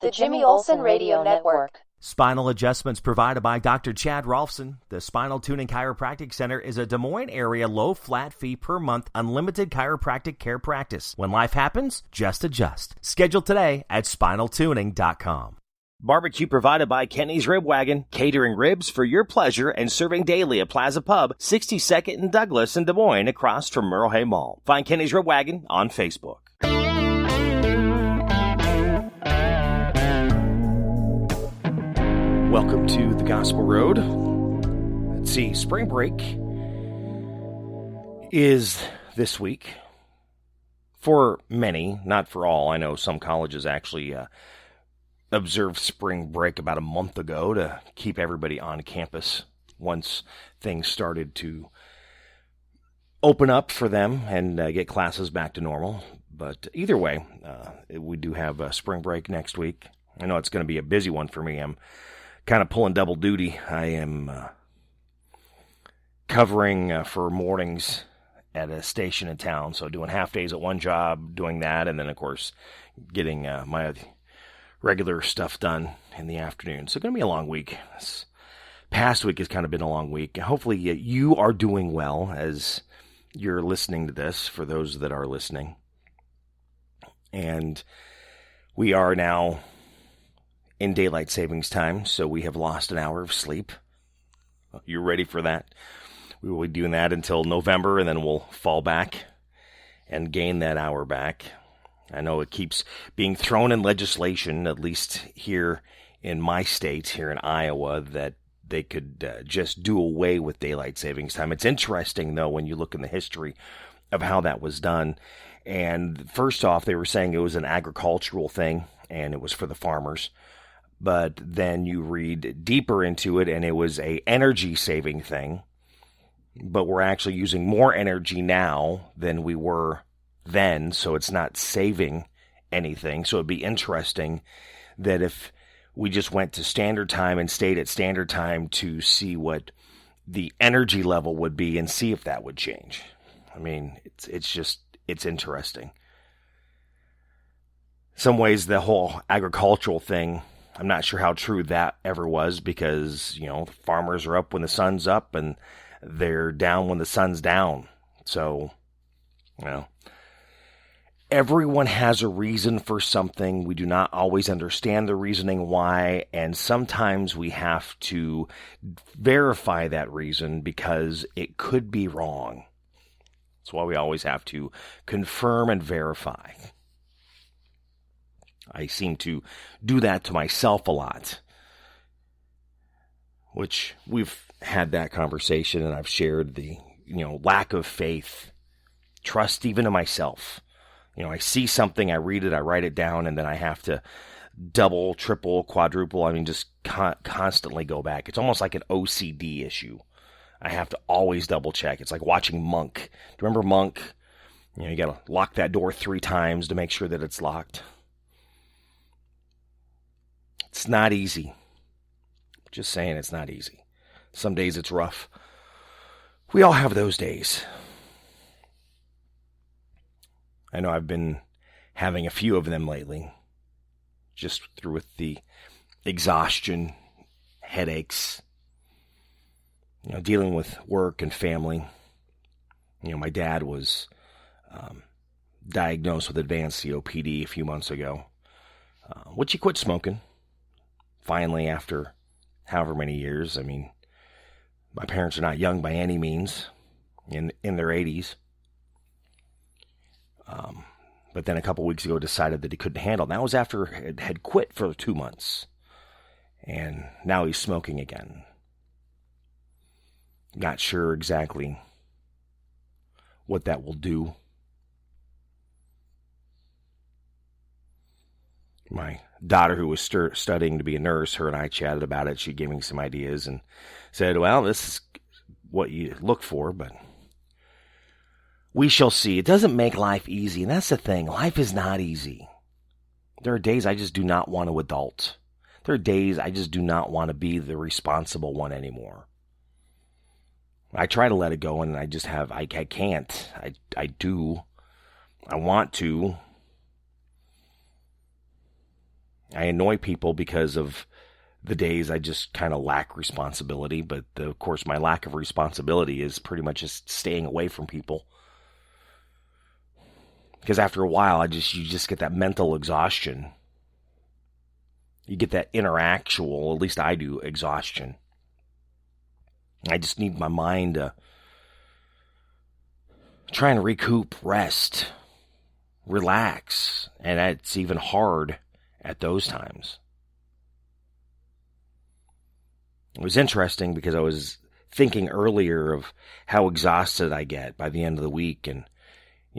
The Jimmy Olsen Radio Network. Spinal adjustments provided by Dr. Chad Rolfson. The Spinal Tuning Chiropractic Center is a Des Moines area low flat fee per month unlimited chiropractic care practice. When life happens, just adjust. Schedule today at spinaltuning.com. Barbecue provided by Kenny's Rib Wagon, catering ribs for your pleasure and serving daily at Plaza Pub, 62nd and Douglas in Des Moines across from Merle Hay Mall. Find Kenny's Rib Wagon on Facebook. Welcome to the Gospel Road. Let's see, spring break is this week. For many, not for all. I know some colleges actually observed spring break about a month ago to keep everybody on campus once things started to open up for them and get classes back to normal. But either way, we do have a spring break next week. I know it's going to be a busy one for me. I'm kind of pulling double duty. I am covering for mornings at a station in town, so doing half days at one job, doing that, and then, of course, getting my regular stuff done in the afternoon. So it's going to be a long week. This past week has kind of been a long week. Hopefully you are doing well as you're listening to this, for those that are listening. And we are now in daylight savings time, so we have lost an hour of sleep. You ready for that? We will be doing that until November, and then we'll fall back and gain that hour back. I know it keeps being thrown in legislation, at least here in my state, here in Iowa, that they could just do away with daylight savings time. It's interesting, though, when you look in the history of how that was done. And first off, they were saying it was an agricultural thing, and it was for the farmers. But then you read deeper into it, and it was a energy-saving thing. But we're actually using more energy now than we were then, so it's not saving anything. So it'd be interesting that if we just went to standard time and stayed at standard time to see what the energy level would be and see if that would change. I mean, it's interesting. Some ways the whole agricultural thing, I'm not sure how true that ever was, because, farmers are up when the sun's up and they're down when the sun's down. So, everyone has a reason for something. We do not always understand the reasoning why, and sometimes we have to verify that reason because it could be wrong. That's why we always have to confirm and verify. I seem to do that to myself a lot, which we've had that conversation, and I've shared the, lack of faith, trust even in myself. I see something, I read it, I write it down, and then I have to double, triple, quadruple, just constantly go back. It's almost like an OCD issue. I have to always double check. It's like watching Monk. Do you remember Monk? You got to lock that door 3 times to make sure that it's locked. It's not easy. Just saying, it's not easy. Some days it's rough. We all have those days. I know I've been having a few of them lately, just through with the exhaustion, headaches, dealing with work and family. My dad was diagnosed with advanced COPD a few months ago, which he quit smoking. Finally, after however many years. My parents are not young by any means, in their 80s. But then a couple weeks ago decided that he couldn't handle it. That was after it had quit for 2 months. And now he's smoking again. Not sure exactly what that will do. My daughter, who was studying to be a nurse, her and I chatted about it. She gave me some ideas and said, well, this is what you look for, but we shall see. It doesn't make life easy, and that's the thing. Life is not easy. There are days I just do not want to adult. There are days I just do not want to be the responsible one anymore. I try to let it go, and I can't. I do. I want to. I annoy people because of the days I just kind of lack responsibility. But of course, my lack of responsibility is pretty much just staying away from people. Because after a while, you just get that mental exhaustion. You get that interactual, at least I do, exhaustion. I just need my mind to try and recoup, rest, relax. And it's even hard at those times. It was interesting because I was thinking earlier of how exhausted I get by the end of the week. And,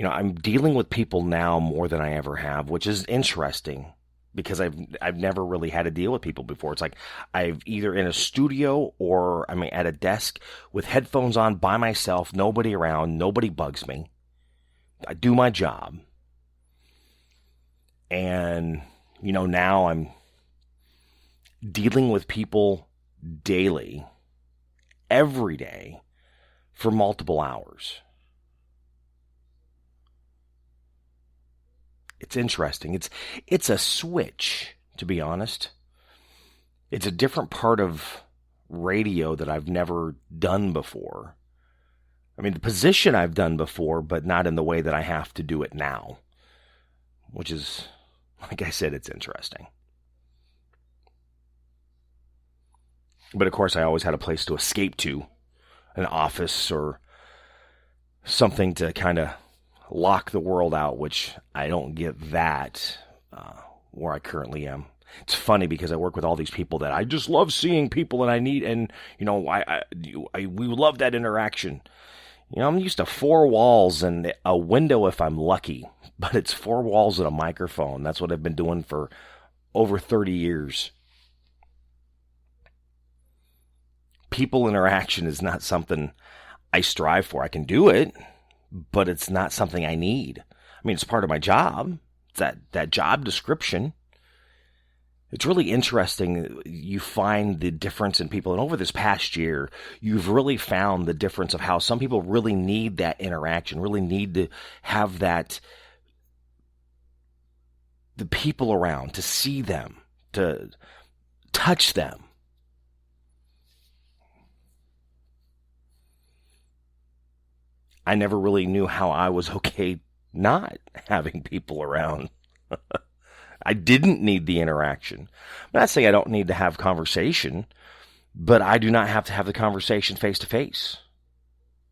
I'm dealing with people now more than I ever have, which is interesting because I've never really had to deal with people before. It's like I've either in a studio or at a desk with headphones on by myself, nobody around, nobody bugs me. I do my job. And, now I'm dealing with people daily, every day, for multiple hours. It's interesting. It's a switch, to be honest. It's a different part of radio that I've never done before. The position I've done before, but not in the way that I have to do it now. Which is, like I said, it's interesting. But of course, I always had a place to escape to, an office or something to kind of lock the world out, which I don't get that where I currently am. It's funny because I work with all these people that I just love seeing people, and I need, and we love that interaction. I'm used to 4 walls and a window if I'm lucky, but it's 4 walls and a microphone. That's what I've been doing for over 30 years. People interaction is not something I strive for. I can do it, but it's not something I need. It's part of my job. It's that job description. It's really interesting. You find the difference in people. And over this past year, you've really found the difference of how some people really need that interaction, really need to have the people around, to see them, to touch them. I never really knew how I was okay not having people around. I didn't need the interaction. I'm not saying I don't need to have conversation, but I do not have to have the conversation face to face.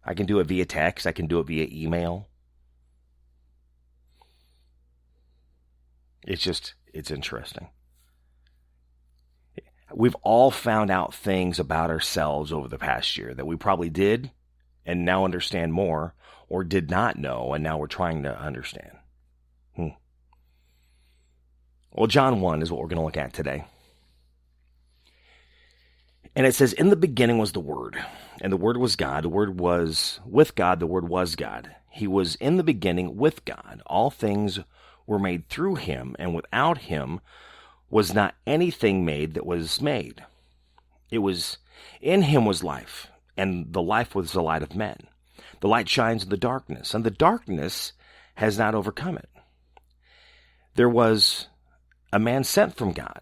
I can do it via text. I can do it via email. It's interesting. We've all found out things about ourselves over the past year that we probably did and now understand more, or did not know, and now we're trying to understand. Well, John 1 is what we're going to look at today. And it says, in the beginning was the Word, and the Word was God. The Word was with God. The Word was God. He was in the beginning with God. All things were made through him, and without him was not anything made that was made. It was in him was life, and the life was the light of men. The light shines in the darkness, and the darkness has not overcome it. There was a man sent from God,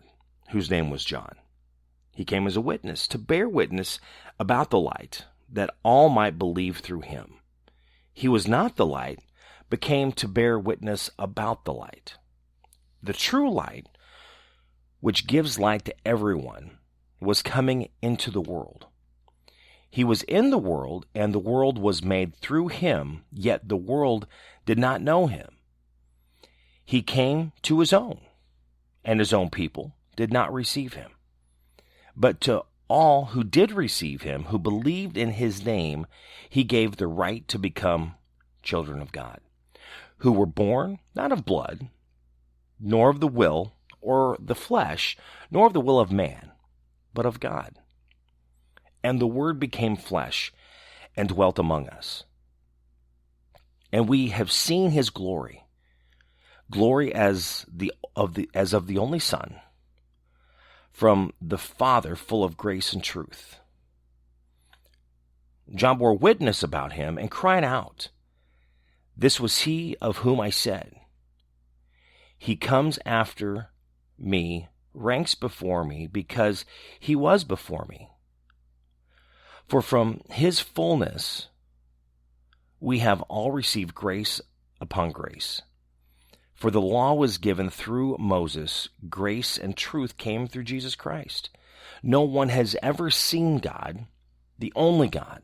whose name was John. He came as a witness, to bear witness about the light, that all might believe through him. He was not the light, but came to bear witness about the light. The true light, which gives light to everyone, was coming into the world. He was in the world, and the world was made through him, yet the world did not know him. He came to his own, and his own people did not receive him. But to all who did receive him, who believed in his name, he gave the right to become children of God, who were born not of blood, nor of the will or the flesh, nor of the will of man, but of God. And the Word became flesh and dwelt among us. And we have seen his glory, glory as of the only Son, from the Father, full of grace and truth. John bore witness about him and cried out, "This was he of whom I said, he comes after me ranks before me because he was before me. For from his fullness we have all received grace upon grace. For the law was given through Moses, grace and truth came through Jesus Christ. No one has ever seen God, the only God,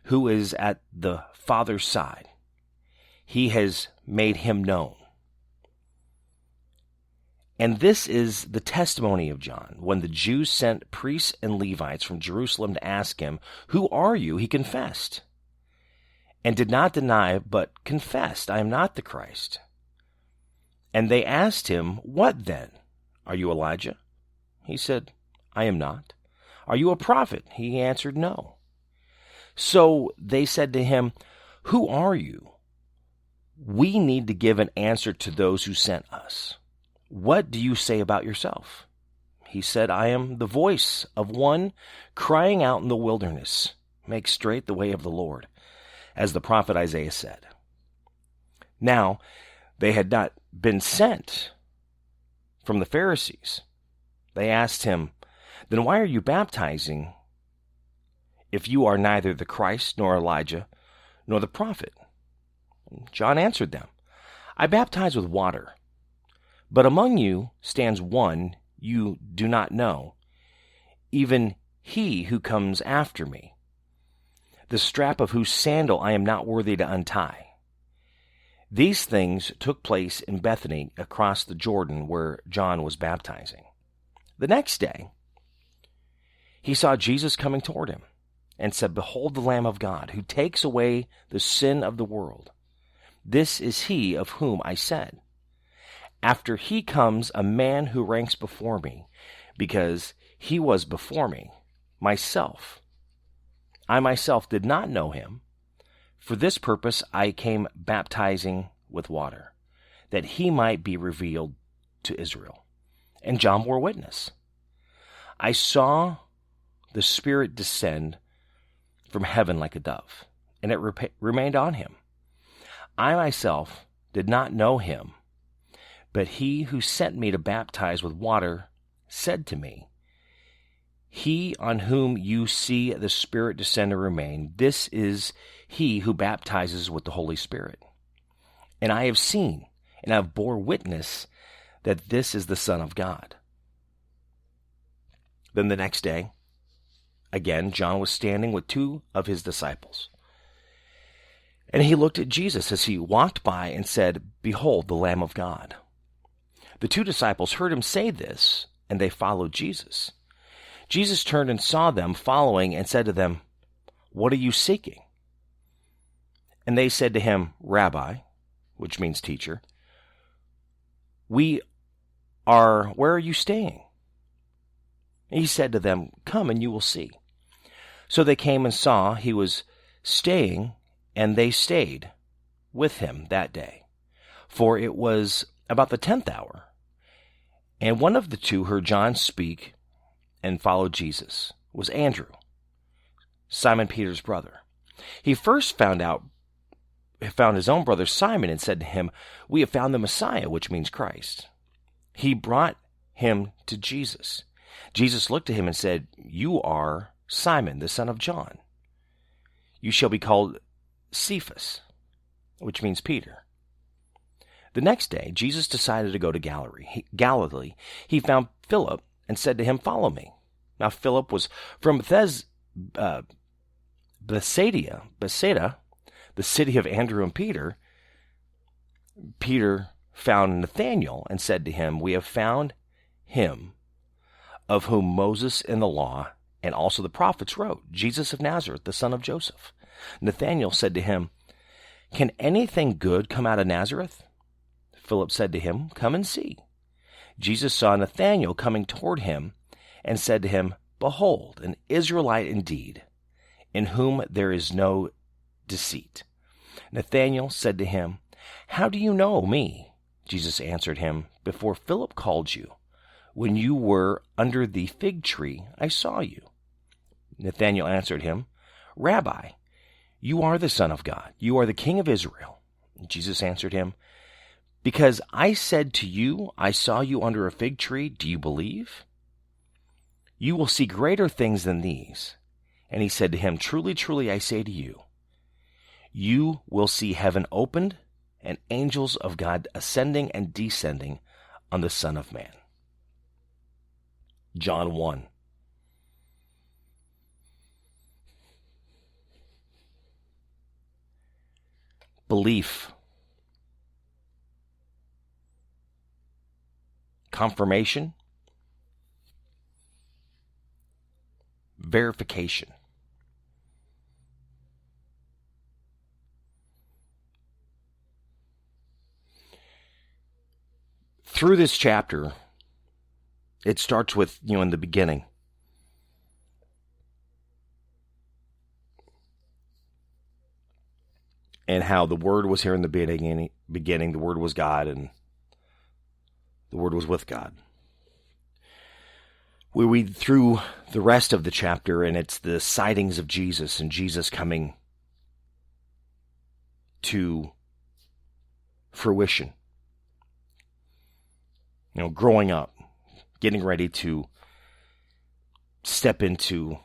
who is at the Father's side. He has made him known. And this is the testimony of John. When the Jews sent priests and Levites from Jerusalem to ask him, "Who are you?" he confessed, and did not deny, but confessed, "I am not the Christ." And they asked him, "What then? Are you Elijah?" He said, "I am not." "Are you a prophet?" He answered, "No." So they said to him, "Who are you? We need to give an answer to those who sent us. What do you say about yourself?" He said, "I am the voice of one crying out in the wilderness, 'Make straight the way of the Lord,' as the prophet Isaiah said." Now, they had not been sent from the Pharisees. They asked him, "Then why are you baptizing if you are neither the Christ, nor Elijah, nor the prophet?" John answered them, "I baptize with water, but among you stands one you do not know, even he who comes after me, the strap of whose sandal I am not worthy to untie." These things took place in Bethany across the Jordan where John was baptizing. The next day, he saw Jesus coming toward him and said, "Behold the Lamb of God, who takes away the sin of the world. This is he of whom I said, 'After he comes a man who ranks before me, because he was before me. I myself did not know him. For this purpose I came baptizing with water, that he might be revealed to Israel.' And John bore witness. I saw the Spirit descend from heaven like a dove, and it remained on him. I myself did not know him, but he who sent me to baptize with water said to me, 'He on whom you see the Spirit descend and remain, this is he who baptizes with the Holy Spirit.' And I have seen, and I have bore witness that this is the Son of God." Then the next day, again, John was standing with two of his disciples. And he looked at Jesus as he walked by and said, "Behold the Lamb of God." The two disciples heard him say this, and they followed Jesus. Jesus turned and saw them following and said to them, "What are you seeking?" And they said to him, "Rabbi," which means teacher, where are you staying?" And he said to them, "Come and you will see." So they came and saw he was staying, and they stayed with him that day. For it was about the 10th hour. And one of the two heard John speak and followed Jesus, was Andrew, Simon Peter's brother. He first found his own brother Simon and said to him, "We have found the Messiah," which means Christ. He brought him to Jesus. Jesus looked at him and said, "You are Simon, the son of John. You shall be called Cephas," which means Peter. The next day, Jesus decided to go to Galilee. He found Philip and said to him, "Follow me." Now Philip was from Bethsaida, the city of Andrew and Peter. Peter found Nathanael and said to him, "We have found him of whom Moses in the law and also the prophets wrote, Jesus of Nazareth, the son of Joseph." Nathanael said to him, "Can anything good come out of Nazareth?" Philip said to him, "Come and see." Jesus saw Nathanael coming toward him and said to him, "Behold, an Israelite indeed, in whom there is no deceit." Nathanael said to him, "How do you know me?" Jesus answered him, "Before Philip called you, when you were under the fig tree, I saw you." Nathanael answered him, "Rabbi, you are the Son of God. You are the King of Israel." Jesus answered him, Because I said to you, I saw you under a fig tree. Do you believe? You will see greater things than these. And he said to him, Truly, truly, I say to you, you will see heaven opened and angels of God ascending and descending on the Son of Man. John 1. Belief. Confirmation. Verification. Through this chapter, it starts with, in the beginning. And how the Word was here in the beginning. The Word was God, and the Word was with God. We read through the rest of the chapter, and it's the sightings of Jesus and Jesus coming to fruition. Growing up, getting ready to step into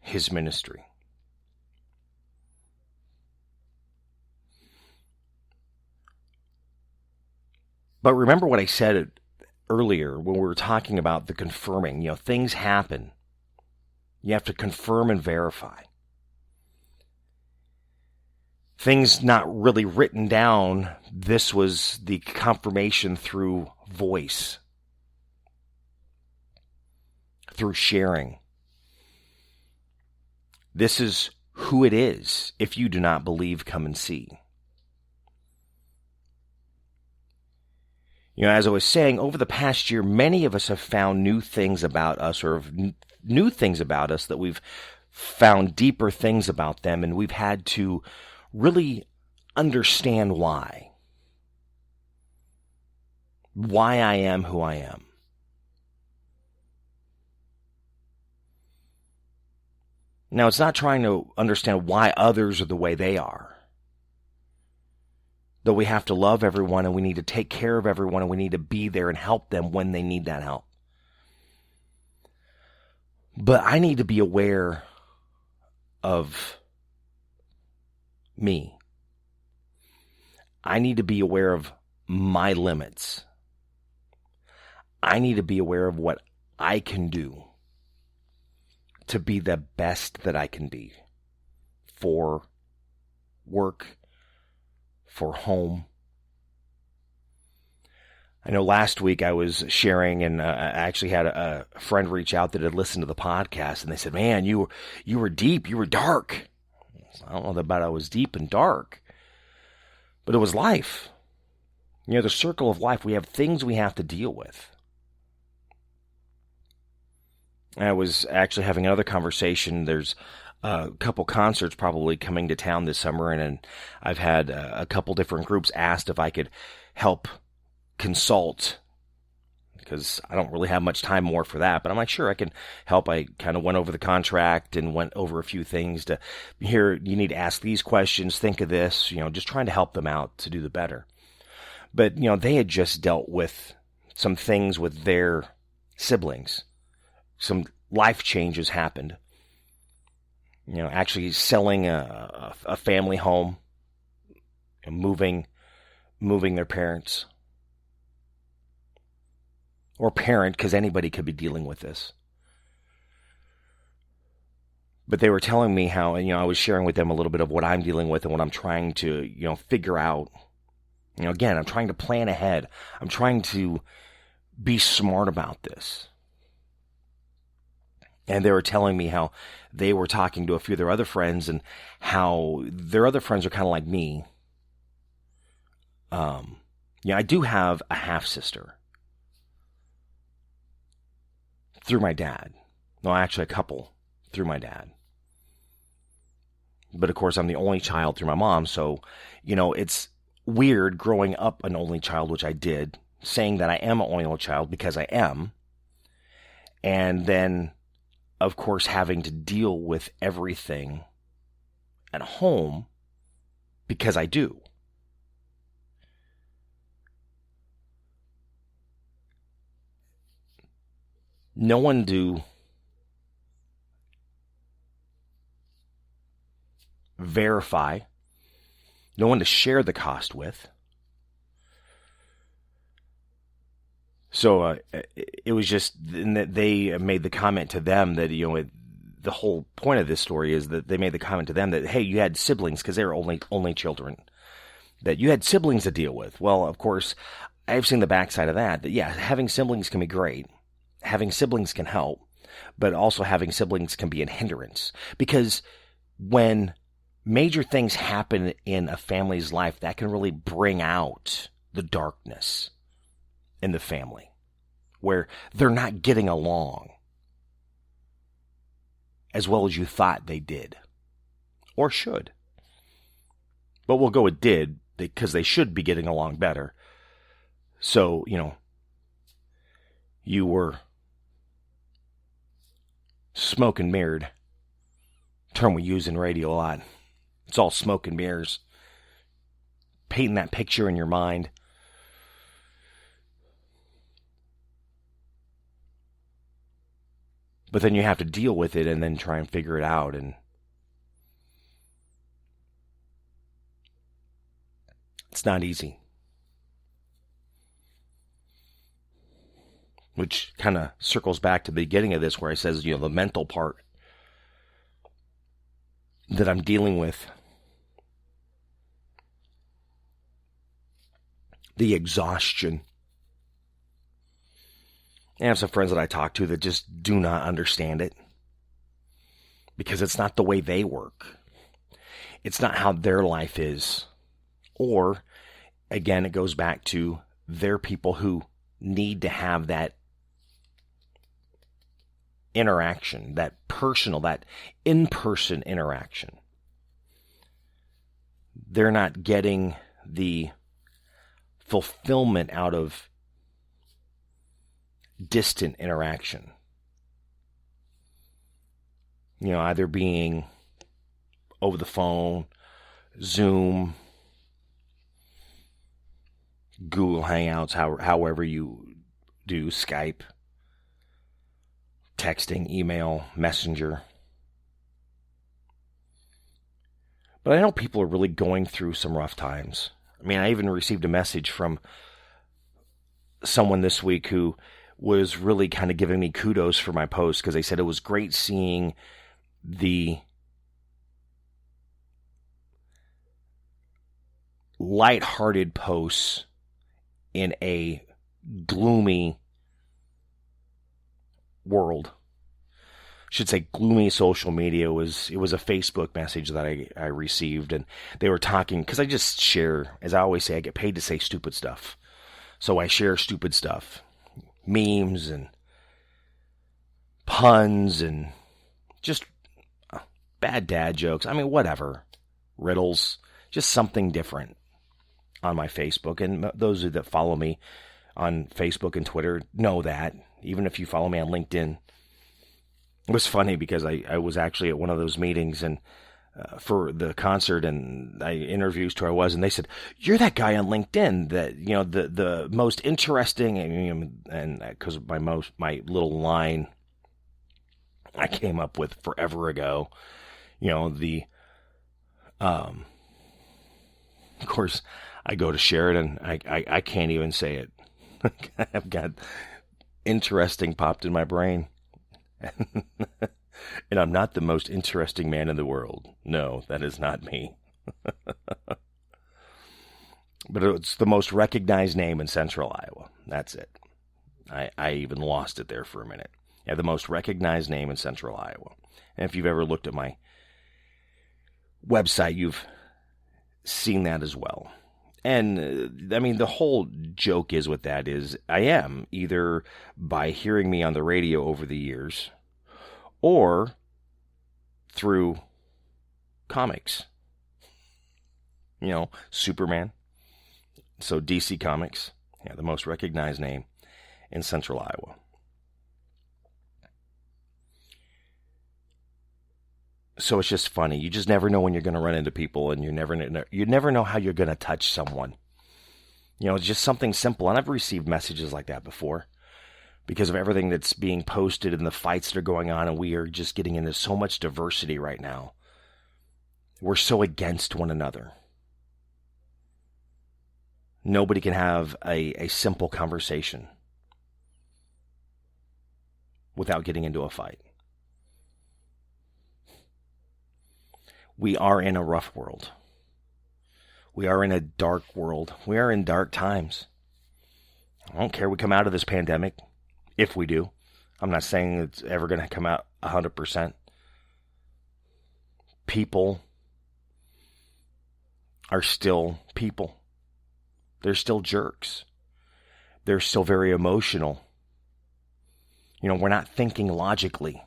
his ministry. But remember what I said earlier when we were talking about the confirming. Things happen. You have to confirm and verify. Things not really written down. This was the confirmation through voice, through sharing. This is who it is. If you do not believe, come and see. As I was saying, over the past year, many of us have found new things about us, or new things about us that we've found deeper things about them, and we've had to really understand why. Why I am who I am. Now, it's not trying to understand why others are the way they are. Though we have to love everyone, and we need to take care of everyone, and we need to be there and help them when they need that help. But I need to be aware of me. I need to be aware of my limits. I need to be aware of what I can do to be the best that I can be for work, for home. I know last week I was sharing, and I actually had a friend reach out that had listened to the podcast, and they said, "Man, you were deep, you were dark." I don't know about I was deep and dark, but it was life. The circle of life. We have things we have to deal with. I was actually having another conversation. There's a couple concerts probably coming to town this summer, and I've had a couple different groups asked if I could help consult, because I don't really have much time more for that, but I'm like, sure, I can help. I kind of went over the contract and went over a few things to, here, you need to ask these questions, think of this, just trying to help them out to do the better. But, they had just dealt with some things with their siblings. Some life changes happened. Actually selling a family home and moving their parents. Or parent, because anybody could be dealing with this. But they were telling me how, I was sharing with them a little bit of what I'm dealing with and what I'm trying to, figure out. Again, I'm trying to plan ahead. I'm trying to be smart about this. And they were telling me how they were talking to a few of their other friends, and how their other friends are kind of like me. I do have a half-sister. Through my dad. No, actually a couple through my dad. But of course, I'm the only child through my mom, so, it's weird growing up an only child, which I did, saying that I am an only child because I am. And then, of course, having to deal with everything at home because I do. no one to verify, no one to share the cost with. So it was just that they made the comment to them that, the whole point of this story is that they made the comment to them that, hey, you had siblings, because they were only children, that you had siblings to deal with. Well, of course, I've seen the backside of that yeah, having siblings can be great. Having siblings can help, but also having siblings can be a hindrance. Because when major things happen in a family's life, that can really bring out the darkness in the family, where they're not getting along as well as you thought they did, or should. But we'll go with did, because they should be getting along better. So, you were smoke and mirrored, term we use in radio a lot. It's all smoke and mirrors. Painting that picture in your mind. But then you have to deal with it and then try and figure it out. And it's not easy. Which kind of circles back to the beginning of this, where I says, the mental part that I'm dealing with. The exhaustion. I have some friends that I talk to that just do not understand it, because it's not the way they work. It's not how their life is. Or, again, it goes back to they're people who need to have that interaction, that personal, that in-person interaction. They're not getting the fulfillment out of distant interaction. Either being over the phone, Zoom, Google Hangouts, however you do, Skype, texting, email, Messenger. But I know people are really going through some rough times. I even received a message from someone this week who was really kind of giving me kudos for my post, because they said it was great seeing the lighthearted posts in a gloomy world. Should say gloomy social media. It was a Facebook message that I received, and they were talking, because I just share, as I always say, I get paid to say stupid stuff. So I share stupid stuff. Memes and puns and just bad dad jokes. Whatever. Riddles. Just something different on my Facebook. And those that follow me on Facebook and Twitter know that. Even if you follow me on LinkedIn. It was funny because I was actually at one of those meetings and for the concert, and I introduced who I was, and they said, "You're that guy on LinkedIn that, the most interesting," and because my little line I came up with forever ago, of course I go to share it and I can't even say it. I've got interesting popped in my brain. And I'm not the most interesting man in the world. No, that is not me. But it's the most recognized name in Central Iowa. That's it. I even lost it there for a minute. Yeah, the most recognized name in Central Iowa. And if you've ever looked at my website, you've seen that as well. And, the whole joke is with that is I am, either by hearing me on the radio over the years or through comics. Superman. So DC Comics, the most recognized name in Central Iowa. So it's just funny. You just never know when you're going to run into people, and you never know how you're going to touch someone. It's just something simple. And I've received messages like that before, because of everything that's being posted and the fights that are going on, and we are just getting into so much diversity right now. We're so against one another. Nobody can have a simple conversation without getting into a fight. We are in a rough world. We are in a dark world. We are in dark times. I don't care we come out of this pandemic, if we do. I'm not saying it's ever going to come out 100%. People are still people. They're still jerks. They're still very emotional. We're not thinking logically.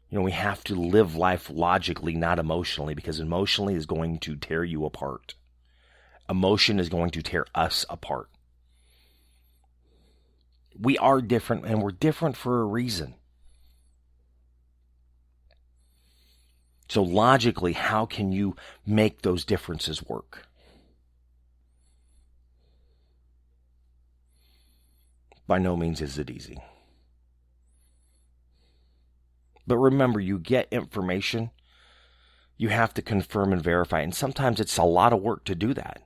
We have to live life logically, not emotionally, because emotionally is going to tear you apart. Emotion is going to tear us apart. We are different, and we're different for a reason. So logically, how can you make those differences work? By no means is it easy. But remember, you get information, you have to confirm and verify. And sometimes it's a lot of work to do that.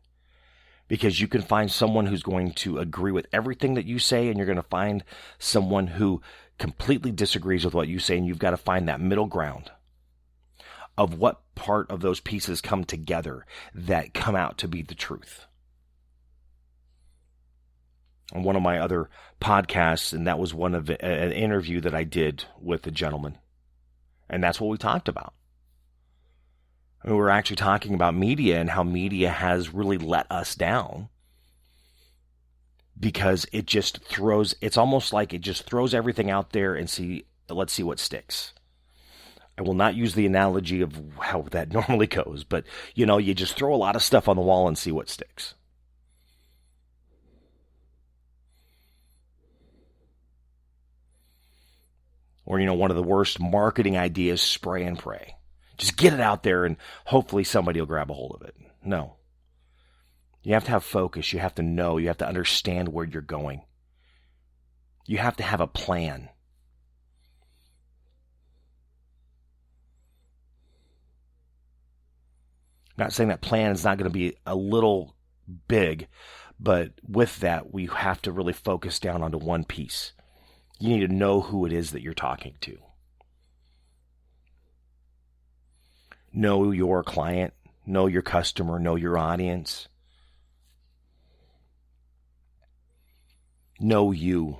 Because you can find someone who's going to agree with everything that you say, and you're going to find someone who completely disagrees with what you say, and you've got to find that middle ground of what part of those pieces come together that come out to be the truth. On one of my other podcasts, and that was one of an interview that I did with a gentleman, and that's what we talked about. We were actually talking about media and how media has really let us down because it's almost like it just throws everything out there and let's see what sticks. I will not use the analogy of how that normally goes, but you just throw a lot of stuff on the wall and see what sticks. Or, one of the worst marketing ideas, spray and pray. Just get it out there and hopefully somebody will grab a hold of it. No. You have to have focus. You have to know. You have to understand where you're going. You have to have a plan. I'm not saying that plan is not going to be a little big, but with that, we have to really focus down onto one piece. You need to know who it is that you're talking to. Know your client, know your customer, know your audience. Know you.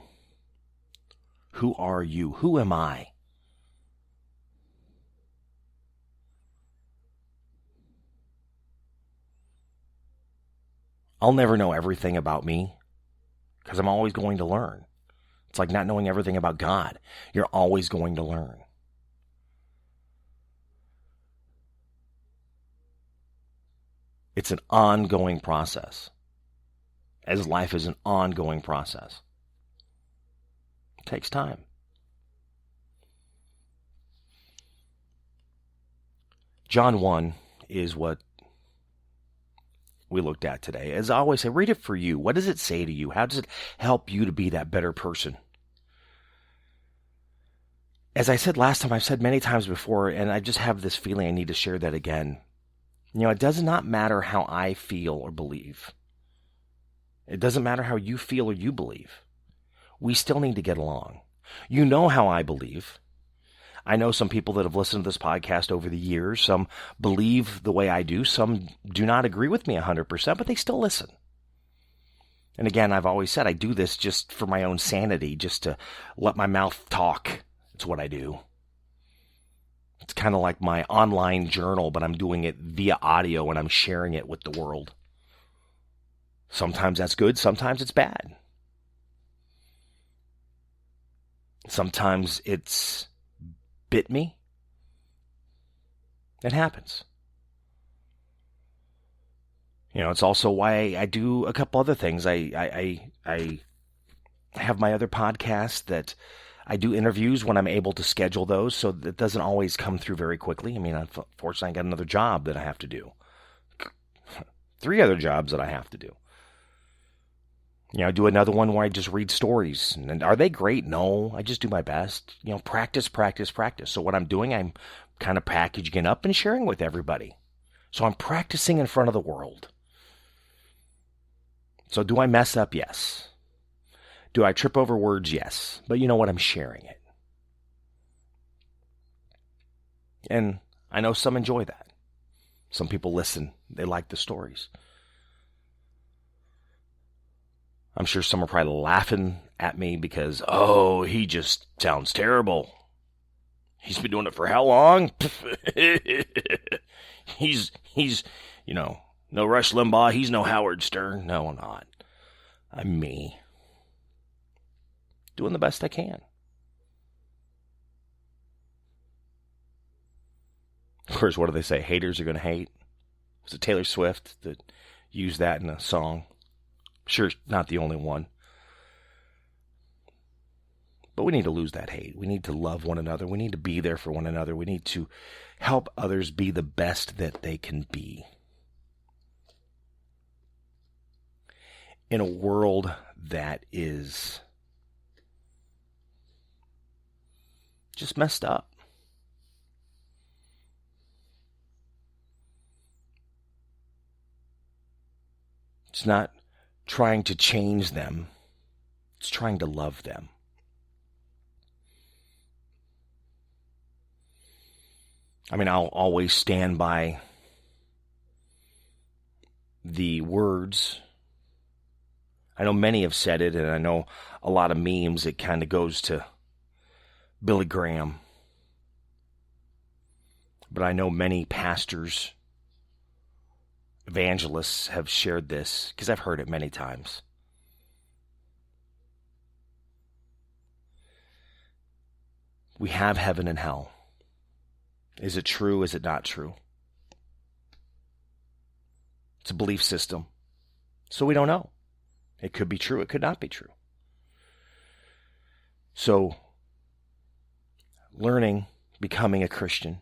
Who are you? Who am I? I'll never know everything about me because I'm always going to learn. It's like not knowing everything about God. You're always going to learn. It's an ongoing process, as life is an ongoing process. It takes time. John 1 is what we looked at today. As I always say, read it for you. What does it say to you? How does it help you to be that better person? As I said last time, I've said many times before, and I just have this feeling I need to share that again. It does not matter how I feel or believe. It doesn't matter how you feel or you believe. We still need to get along. You know how I believe. I know some people that have listened to this podcast over the years. Some believe the way I do. Some do not agree with me 100%, but they still listen. And again, I've always said I do this just for my own sanity, just to let my mouth talk. It's what I do. It's kind of like my online journal, but I'm doing it via audio and I'm sharing it with the world. Sometimes that's good, sometimes it's bad. Sometimes it's bit me. It happens. It's also why I do a couple other things. I have my other podcast that I do interviews when I'm able to schedule those, so that doesn't always come through very quickly. Unfortunately, I got another job that I have to do. 3 other jobs that I have to do. Do another one where I just read stories. And are they great? No, I just do my best. Practice, practice, practice. So what I'm doing, I'm kind of packaging it up and sharing with everybody. So I'm practicing in front of the world. So do I mess up? Yes. Do I trip over words? Yes. But you know what? I'm sharing it. And I know some enjoy that. Some people listen. They like the stories. I'm sure some are probably laughing at me because, he just sounds terrible. He's been doing it for how long? he's no Rush Limbaugh. He's no Howard Stern. No, I'm not. I'm me. Doing the best I can. Of course, what do they say? Haters are going to hate. Was it Taylor Swift that used that in a song? Sure, not the only one. But we need to lose that hate. We need to love one another. We need to be there for one another. We need to help others be the best that they can be. In a world that is just messed up. It's not trying to change them. It's trying to love them. I'll always stand by the words. I know many have said it, and I know a lot of memes, it kind of goes to Billy Graham. But I know many pastors, evangelists have shared this because I've heard it many times. We have heaven and hell. Is it true? Is it not true? It's a belief system. So we don't know. It could be true. It could not be true. So learning, becoming a Christian,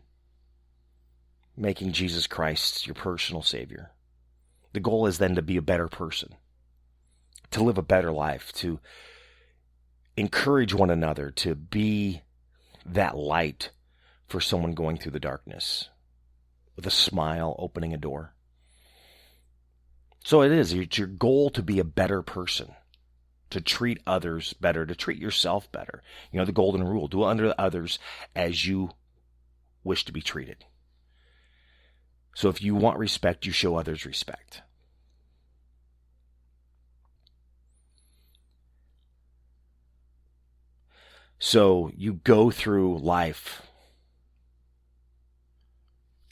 making Jesus Christ your personal Savior. The goal is then to be a better person, to live a better life, to encourage one another, to be that light for someone going through the darkness, with a smile, opening a door. So it's your goal to be a better person, to treat others better, to treat yourself better. The golden rule, do unto others as you wish to be treated. So if you want respect, you show others respect. So you go through life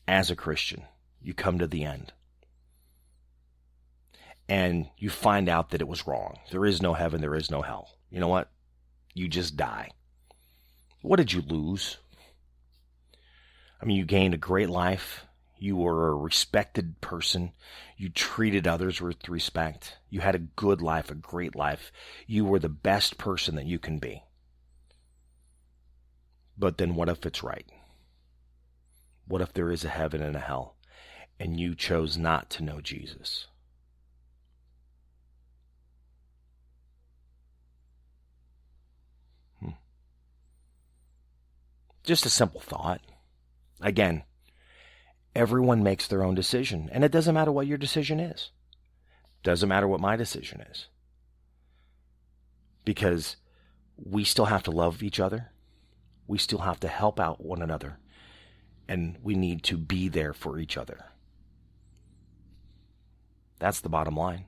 as a Christian. You come to the end. And you find out that it was wrong. There is no heaven, there is no hell. You know what? You just die. What did you lose? You gained a great life. You were a respected person. You treated others with respect. You had a good life, a great life. You were the best person that you can be. But then what if it's right? What if there is a heaven and a hell, and you chose not to know Jesus? Just a simple thought. Again, everyone makes their own decision, and it doesn't matter what your decision is. Doesn't matter what my decision is. Because we still have to love each other. We still have to help out one another. And we need to be there for each other. That's the bottom line.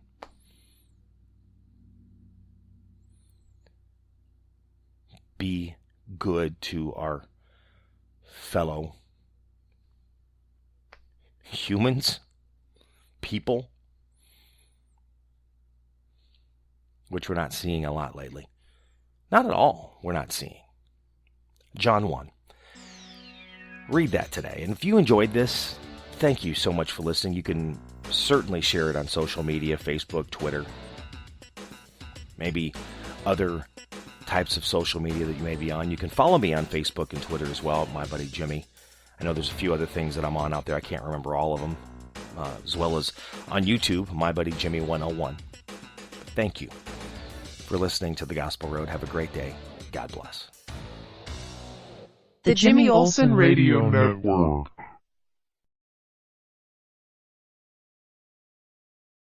Be good to our fellow humans, people, which we're not seeing a lot lately. Not at all, we're not seeing. John 1. Read that today. And if you enjoyed this, thank you so much for listening. You can certainly share it on social media, Facebook, Twitter, maybe other types of social media that you may be on. You can follow me on Facebook and Twitter as well, My Buddy Jimmy. I know there's a few other things that I'm on out there. I can't remember all of them. As well as on YouTube, My Buddy Jimmy 101. Thank you. for listening to The Gospel Road. Have a great day. God bless. The Jimmy Olsen Radio Network.